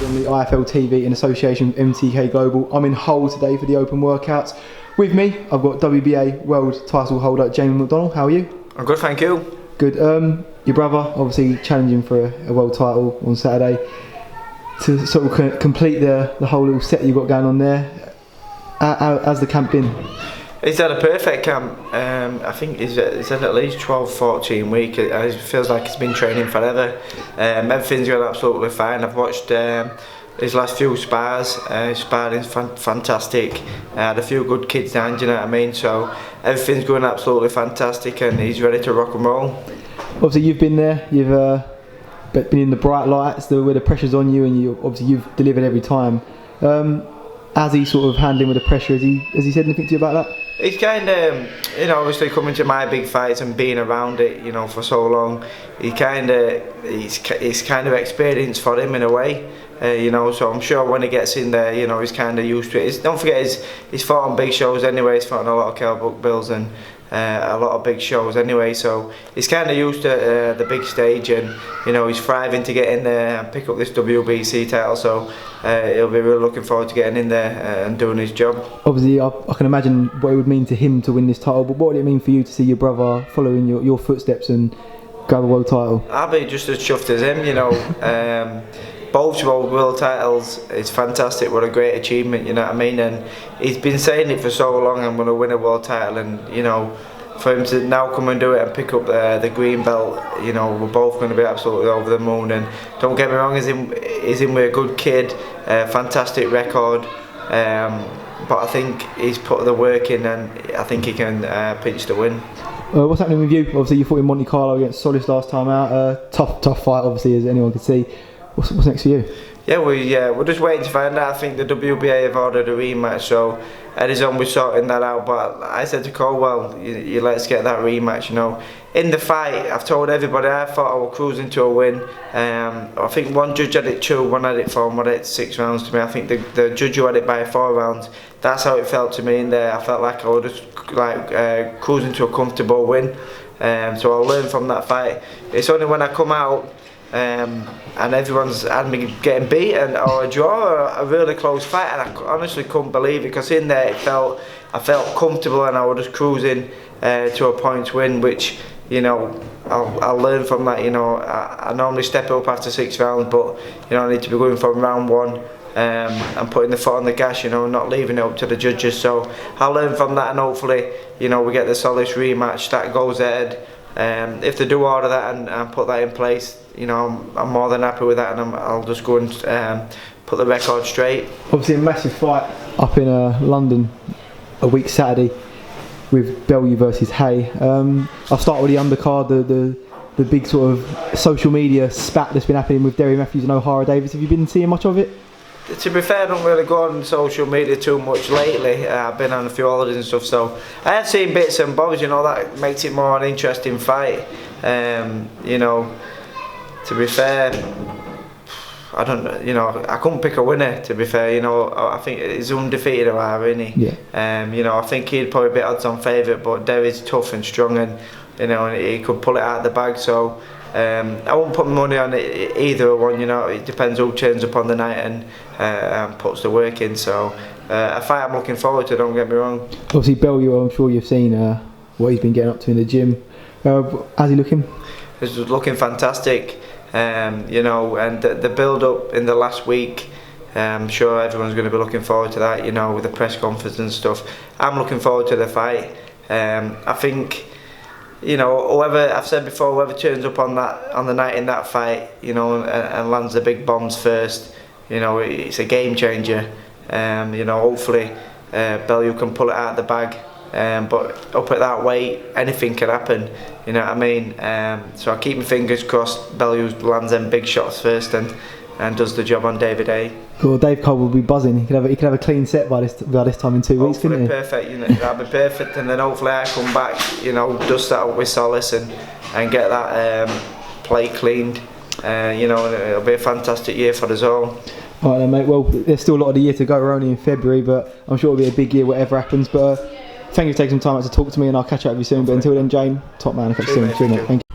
on the IFL TV in association with MTK Global. I'm in Hull today for the open workouts. With me, I've got WBA world title holder Jamie McDonnell. How are you? I'm good, thank you. Good. Your brother obviously challenging for a world title on Saturday. To sort of complete the whole little set you've got going on there. How's the camp been? He's had a perfect camp. I think he's had at least 12-14 weeks. It feels like he's been training forever. Everything's going absolutely fine. I've watched his last few spars. His sparring's fantastic. Had a few good kids down, do you know what I mean? So everything's going absolutely fantastic and he's ready to rock and roll. Obviously you've been there, you've been in the bright lights, where the pressure's on you, and you've delivered every time. How's he sort of handling with the pressure? Has he said anything to you about that? He's kind of, obviously coming to my big fights and being around it, for so long. It's kind of experience for him in a way, So I'm sure when he gets in there, he's kind of used to it. Don't forget, he's fought on big shows anyway. He's fought on a lot of Kell Brook bills and a lot of big shows anyway. So he's kind of used to the big stage, and he's thriving to get in there and pick up this WBC title. So he'll be really looking forward to getting in there and doing his job. Obviously, I can imagine what it would mean to him to win this title, but what would it mean for you to see your brother following your footsteps and grab a world title? I'll be just as chuffed as him, Both world titles is fantastic. What a great achievement, you know what I mean? And he's been saying it for so long, I'm going to win a world title, and for him to now come and do it and pick up the green belt, we're both going to be absolutely over the moon. And don't get me wrong, he's in with a good kid, fantastic record, but I think he's put the work in, and I think he can pinch the win. What's happening with you? Obviously you fought in Monte Carlo against SOLIS last time out. Tough fight, obviously, as anyone could see. What's next for you? Yeah, we're just waiting to find out. I think the WBA have ordered a rematch, so Eddie's on with sorting that out. But I said to Cole, well, you let's get that rematch. In the fight, I've told everybody I thought I was cruising to a win. I think one judge had it 2, one had it 4, and one had it 6 rounds to me. I think the judge who had it by 4 rounds, that's how it felt to me in there. I felt like I was just cruising to a comfortable win. So I'll learn from that fight. It's only when I come out and everyone's had me getting beaten or a draw or a really close fight, and I honestly couldn't believe it, because in there I felt comfortable and I was just cruising to a points win, which I'll learn from that. I normally step up after 6 rounds, but I need to be going from round 1 and putting the foot on the gas, not leaving it up to the judges. So I'll learn from that, and hopefully we get the SOLIS rematch that goes ahead. If they do order that and put that in place, I'm more than happy with that, and I'll just go and put the record straight. Obviously a massive fight up in London a week Saturday with BELLEW versus HAYE. I'll start with the undercard, the big sort of social media spat that's been happening with Derry Matthews and O'Hara Davis. Have you been seeing much of it? To be fair, I don't really go on social media too much lately. I've been on a few holidays and stuff, so I have seen bits and bobs. That makes it more an interesting fight. To be fair, I don't. I couldn't pick a winner. To be fair, I think he's undefeated, isn't he? Yeah. I think he'd probably be odds-on favourite, but Derry's tough and strong, and and he could pull it out of the bag. So. I won't put money on it, either one. It depends who turns up on the night and puts the work in. So a fight I'm looking forward to, don't get me wrong. Obviously BELLEW, I'm sure you've seen what he's been getting up to in the gym. How's he looking? He's looking fantastic, and the build up in the last week, I'm sure everyone's going to be looking forward to that, with the press conference and stuff. I'm looking forward to the fight. I think whoever, I've said before, whoever turns up on the night in that fight, and lands the big bombs first, it's a game changer. Hopefully BELLEW can pull it out of the bag. But up at that weight, anything can happen. You know what I mean? So I keep my fingers crossed. BELLEW lands them big shots first and does the job on David A. Well, Dave Cole will be buzzing. He could have a clean set by this time in 2 weeks, couldn't he? Perfect. That'll be perfect, and then hopefully I come back. Dust that up with SOLIS and get that plate cleaned. It'll be a fantastic year for us all. All right then, mate. Well, there's still a lot of the year to go. We're only in February, but I'm sure it'll be a big year, whatever happens. But thank you for taking some time out to talk to me, and I'll catch up with you soon. But until then, Jane, top man. I'll catch you soon. Cheers, mate. Thank you.